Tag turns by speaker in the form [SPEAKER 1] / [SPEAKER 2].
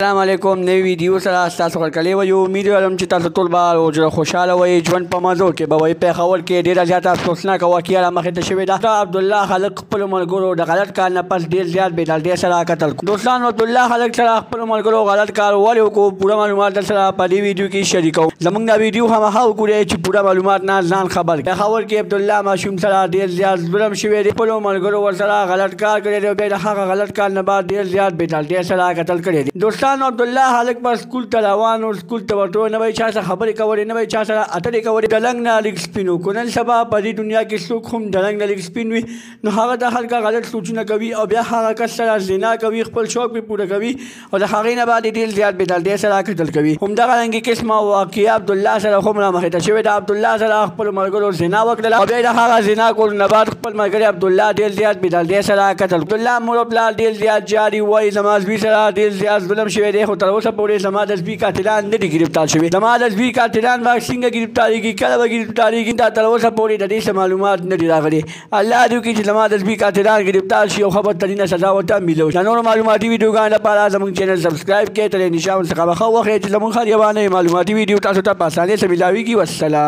[SPEAKER 1] السلام علیکم نوی ویډیو سره تاسو ورکړلې و یو امید لرم چې تاسو ټول به او خوشاله وئ ژوند په مزو کې به وئ پېښور کې ډېره زیاته افسوسناکه واقعه رامخې ته شوې ده عبدالله خلک خپلو ملګرو د غلط کار نه پس ډېر زیات بېدلتیا سره قتل کړو دوستانو عبدالله خلک سره خپلو ملګرو غلط کار ولې وکړو پوره معلومات در سره په دې ویډیو کې شریکوم زموږ دا ویډیو هماغه وګورئ چې پوره معلومات نه ځان خبر کړئ پېښور کې عبدالله ماشوم سره ډېر زیات ظلم شوی دی خپلو ملګرو ورسره غلط کار کړی دی او بیا د هغه غلط کار نه بعد ډېر زیات بېدلتیا سره قتل کړی دی دوستانو عبدالله خلک به سکول ته روان وو سکول ته ورته نه به یې چا سره خبرې کولې نه به یې چا سره اترې کولې د لنګ نه لږ سپین وو که نن سبا په دې دنیا کې څوک هم د لنګ نه لږ سپین وي نو هغه د خلکه غلط سوچونه کوي او بیا هغه کس سره زنا کوي خپل شوق پرې پوره کوي او د هغې نه بعد یې ډېر زیات بېدلتیا سره قتل کوي همدغه رنګې قسمه واقعه عبدالله سره هم رامخې ته شوې ده عبدالله سره خپلو ملګرو زنا وکړله او بیا یې د هغه زنا کولو نه بعد خپل ملګري عبدالله ډېر زیات بېدلتیا سره قتل عبدالله مور او پلار ډېر زیات جاري وایي زما زوی سره ډېر زیات ظلم شوی دی خو تر اوسه پورې زما د زوی قاتلان نه دي ګرفتار شوي زما د زوی قاتلان به څنګه ګرفتارېږي کله به ګرفتارېږي دا تر اوسه پورې د دې څه معلومات نه دي راغلي الله دې وکړي چې زما د زوی قاتلان ګرفتار شي او ښه بدترینه سزا ورته میلو شي د نورو معلوماتي ویډیوګانو لپاره زموږ چینل سبسکرایب کړئ تر نشان څخه به ښه وښیي چې زموږ هر یوه نوې معلوماتي ویډیو تاسو ته په اسانۍ سره میلاویږي والسلام